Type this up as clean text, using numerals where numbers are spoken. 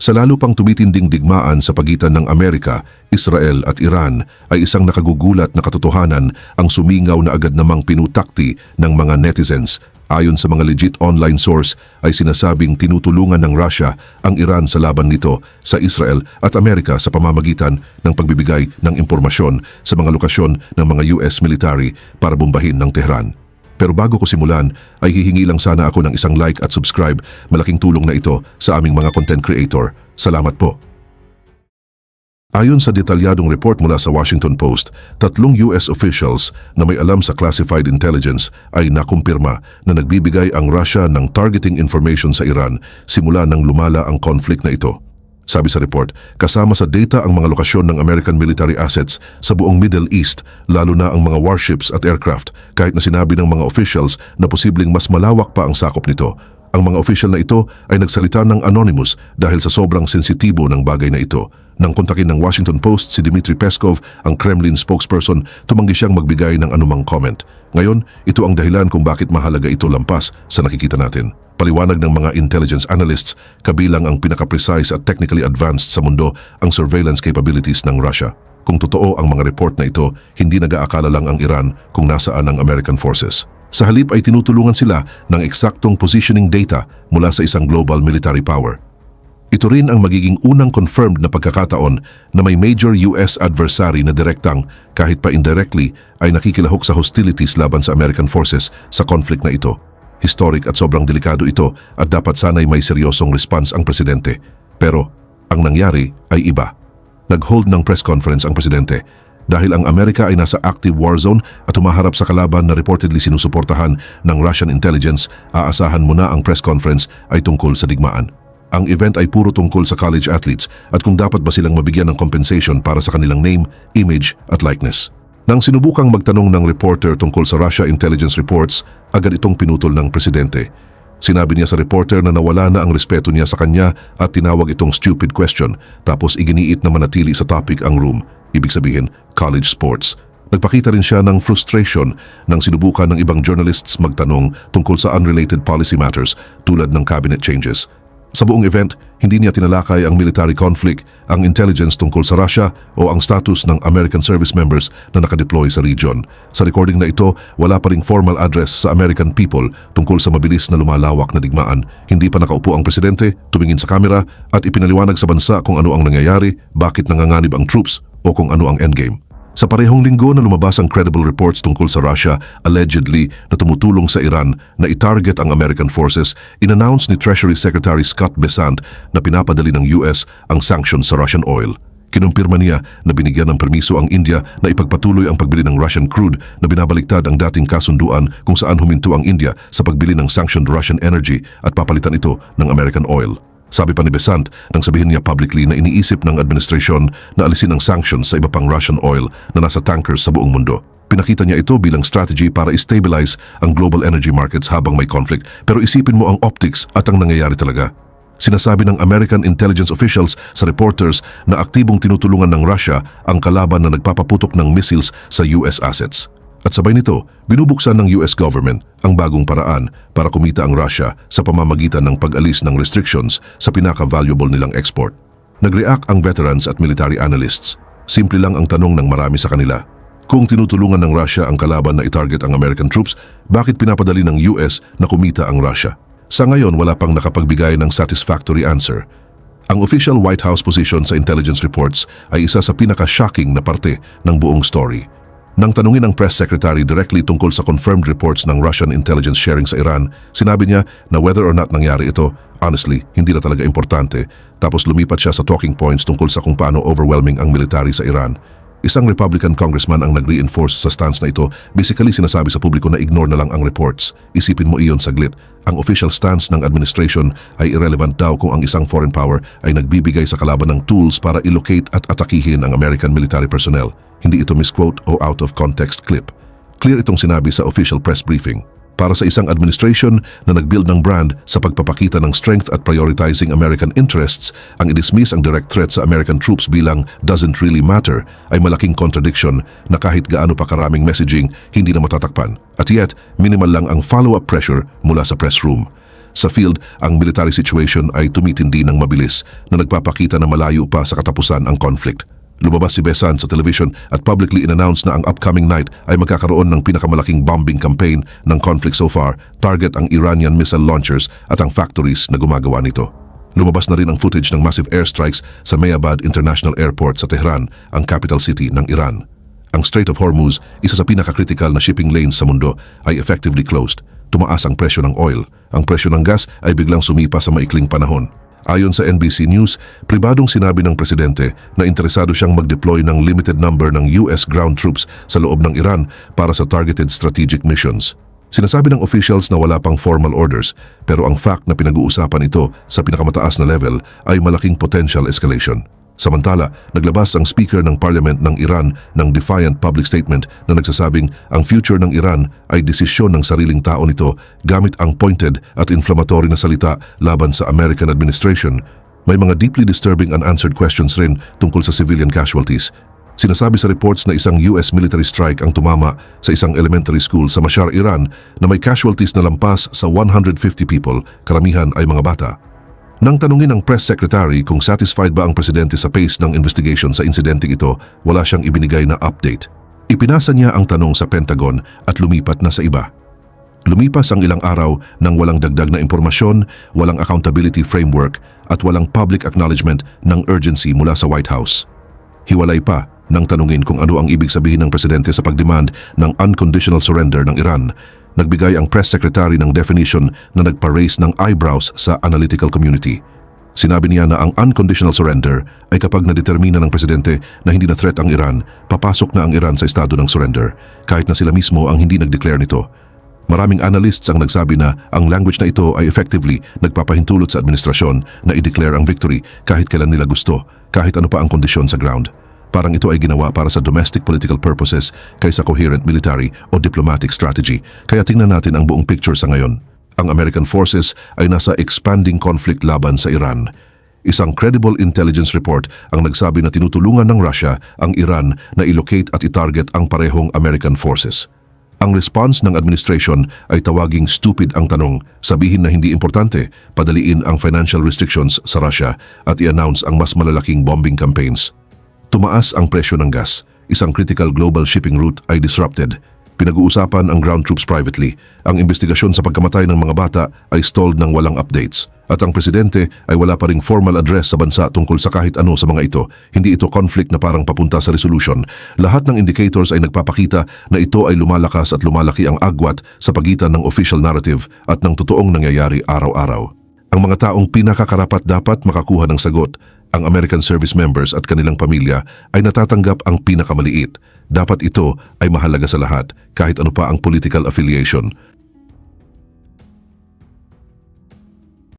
Sa lalo pang tumitinding digmaan sa pagitan ng Amerika, Israel at Iran ay isang nakagugulat na katotohanan ang sumingaw na agad namang pinutakti ng mga netizens. Ayon sa mga legit online source ay sinasabing tinutulungan ng Russia ang Iran sa laban nito sa Israel at Amerika sa pamamagitan ng pagbibigay ng impormasyon sa mga lokasyon ng mga US military para bombahin ng Tehran. Pero bago ko simulan, ay hihingi lang sana ako ng isang like at subscribe. Malaking tulong na ito sa aming mga content creator. Salamat po. Ayon sa detalyadong report mula sa Washington Post, 3 US officials na may alam sa classified intelligence ay nakumpirma na nagbibigay ang Russia ng targeting information sa Iran simula nang lumala ang conflict na ito. Sabi sa report, kasama sa data ang mga lokasyon ng American military assets sa buong Middle East, lalo na ang mga warships at aircraft, kahit na sinabi ng mga officials na posibleng mas malawak pa ang sakop nito. Ang mga official na ito ay nagsalita ng anonymous dahil sa sobrang sensitibo ng bagay na ito. Nang kontakin ng Washington Post si Dmitry Peskov, ang Kremlin spokesperson, tumanggi siyang magbigay ng anumang comment. Ngayon, ito ang dahilan kung bakit mahalaga ito lampas sa nakikita natin. Paliwanag ng mga intelligence analysts, kabilang ang pinaka-precise at technically advanced sa mundo ang surveillance capabilities ng Russia. Kung totoo ang mga report na ito, hindi nag-aakala lang ang Iran kung nasaan ang American forces. Sa halip ay tinutulungan sila ng eksaktong positioning data mula sa isang global military power. Ito rin ang magiging unang confirmed na pagkakataon na may major US adversary na direktang, kahit pa indirectly, ay nakikilahok sa hostilities laban sa American forces sa conflict na ito. Historic at sobrang delikado ito at dapat sana'y may seryosong response ang presidente. Pero ang nangyari ay iba. Nag-hold ng press conference ang presidente dahil ang Amerika ay nasa active war zone at humaharap sa kalaban na reportedly sinusuportahan ng Russian intelligence. Aasahan mo na ang press conference ay tungkol sa digmaan. Ang event ay puro tungkol sa college athletes at kung dapat ba silang mabigyan ng compensation para sa kanilang name, image at likeness. Nang sinubukang magtanong ng reporter tungkol sa Russia intelligence reports, agad itong pinutol ng presidente. Sinabi niya sa reporter na nawala na ang respeto niya sa kanya at tinawag itong stupid question, tapos iginiit na manatili sa topic ang room, ibig sabihin college sports. Nagpakita rin siya ng frustration nang sinubukan ng ibang journalists magtanong tungkol sa unrelated policy matters tulad ng cabinet changes. Sa buong event, hindi niya tinalakay ang military conflict, ang intelligence tungkol sa Russia o ang status ng American service members na nakadeploy sa region. Sa recording na ito, wala pa ring formal address sa American people tungkol sa mabilis na lumalawak na digmaan. Hindi pa nakaupo ang presidente, tumingin sa kamera at ipinaliwanag sa bansa kung ano ang nangyayari, bakit nanganganib ang troops o kung ano ang endgame. Sa parehong linggo na lumabas ang credible reports tungkol sa Russia allegedly na tumutulong sa Iran na itarget ang American forces, inannounce ni Treasury Secretary Scott Bessent na pinapadali ng US ang sanctions sa Russian oil. Kinumpirma niya na binigyan ng permiso ang India na ipagpatuloy ang pagbili ng Russian crude na binabaliktad ang dating kasunduan kung saan huminto ang India sa pagbili ng sanctioned Russian energy at papalitan ito ng American oil. Sabi pa ni Bessent nang sabihin niya publicly na iniisip ng administrasyon na alisin ang sanctions sa iba pang Russian oil na nasa tankers sa buong mundo. Pinakita niya ito bilang strategy para i-stabilize ang global energy markets habang may conflict. Pero isipin mo ang optics at ang nangyayari talaga. Sinasabi ng American intelligence officials sa reporters na aktibong tinutulungan ng Russia ang kalaban na nagpapaputok ng missiles sa US assets. At sabay nito, binubuksan ng US government ang bagong paraan para kumita ang Russia sa pamamagitan ng pag-alis ng restrictions sa pinaka-valuable nilang export. Nag-react ang veterans at military analysts. Simple lang ang tanong ng marami sa kanila. Kung tinutulungan ng Russia ang kalaban na itarget ang American troops, bakit pinapadali ng US na kumita ang Russia? Sa ngayon, wala pang nakapagbigay ng satisfactory answer. Ang official White House position sa intelligence reports ay isa sa pinaka-shocking na parte ng buong story. Nang tanungin ang press secretary directly tungkol sa confirmed reports ng Russian intelligence sharing sa Iran, sinabi niya na whether or not nangyari ito, honestly, hindi na talaga importante. Tapos lumipat siya sa talking points tungkol sa kung paano overwhelming ang military sa Iran. Isang Republican congressman ang nag-reinforce sa stance na ito. Basically, sinasabi sa publiko na ignore na lang ang reports. Isipin mo iyon saglit. Ang official stance ng administration ay irrelevant daw kung ang isang foreign power ay nagbibigay sa kalaban ng tools para ilocate at atakihin ang American military personnel. Hindi ito misquote o out of context clip. Clear itong sinabi sa official press briefing. Para sa isang administration na nag-build ng brand sa pagpapakita ng strength at prioritizing American interests, ang i-dismiss ang direct threat sa American troops bilang doesn't really matter ay malaking contradiction na kahit gaano pa karaming messaging, hindi na matatakpan. At yet, minimal lang ang follow-up pressure mula sa press room. Sa field, ang military situation ay tumitindi ng mabilis na nagpapakita na malayo pa sa katapusan ang conflict. Lumabas si Besan sa television at publicly in-announce na ang upcoming night ay magkakaroon ng pinakamalaking bombing campaign ng conflict so far, target ang Iranian missile launchers at ang factories na gumagawa nito. Lumabas na rin ang footage ng massive airstrikes sa Meyabad International Airport sa Tehran, ang capital city ng Iran. Ang Strait of Hormuz, isa sa pinaka-critical na shipping lanes sa mundo, ay effectively closed. Tumaas ang presyo ng oil. Ang presyo ng gas ay biglang sumipa sa maikling panahon. Ayon sa NBC News, pribadong sinabi ng presidente na interesado siyang mag-deploy ng limited number ng US ground troops sa loob ng Iran para sa targeted strategic missions. Sinasabi ng officials na wala pang formal orders, pero ang fact na pinag-uusapan ito sa pinakamataas na level ay malaking potential escalation. Samantala, naglabas ang Speaker ng Parliament ng Iran ng defiant public statement na nagsasabing ang future ng Iran ay desisyon ng sariling tao nito gamit ang pointed at inflammatory na salita laban sa American administration. May mga deeply disturbing unanswered questions rin tungkol sa civilian casualties. Sinasabi sa reports na isang US military strike ang tumama sa isang elementary school sa Mashhad, Iran na may casualties na lampas sa 150 people, karamihan ay mga bata. Nang tanungin ng press secretary kung satisfied ba ang presidente sa pace ng investigation sa insidenteng ito, wala siyang ibinigay na update. Ipinasa niya ang tanong sa Pentagon at lumipat na sa iba. Lumipas ang ilang araw nang walang dagdag na impormasyon, walang accountability framework at walang public acknowledgement ng urgency mula sa White House. Hiwalay pa nang tanungin kung ano ang ibig sabihin ng presidente sa pagdemand ng unconditional surrender ng Iran. Nagbigay ang press secretary ng definition na nagpa-raise ng eyebrows sa analytical community. Sinabi niya na ang unconditional surrender ay kapag nadetermina ng presidente na hindi na threat ang Iran, papasok na ang Iran sa estado ng surrender, kahit na sila mismo ang hindi nag-declare nito. Maraming analysts ang nagsabi na ang language na ito ay effectively nagpapahintulot sa administrasyon na i-declare ang victory kahit kailan nila gusto, kahit ano pa ang kondisyon sa ground. Parang ito ay ginawa para sa domestic political purposes kaysa coherent military o diplomatic strategy. Kaya tingnan natin ang buong picture sa ngayon. Ang American forces ay nasa expanding conflict laban sa Iran. Isang credible intelligence report ang nagsabi na tinutulungan ng Russia ang Iran na ilocate at itarget ang parehong American forces. Ang response ng administration ay tawaging stupid ang tanong, sabihin na hindi importante, padaliin ang financial restrictions sa Russia at i-announce ang mas malalaking bombing campaigns. Tumaas ang presyo ng gas. Isang critical global shipping route ay disrupted. Pinag-uusapan ang ground troops privately. Ang investigasyon sa pagkamatay ng mga bata ay stalled ng walang updates. At ang presidente ay wala pa ring formal address sa bansa tungkol sa kahit ano sa mga ito. Hindi ito conflict na parang papunta sa resolution. Lahat ng indicators ay nagpapakita na ito ay lumalakas at lumalaki ang agwat sa pagitan ng official narrative at ng totoong nangyayari araw-araw. Ang mga taong pinakakarapat dapat makakuha ng sagot, ang American service members at kanilang pamilya, ay natatanggap ang pinakamaliit. Dapat ito ay mahalaga sa lahat, kahit ano pa ang political affiliation.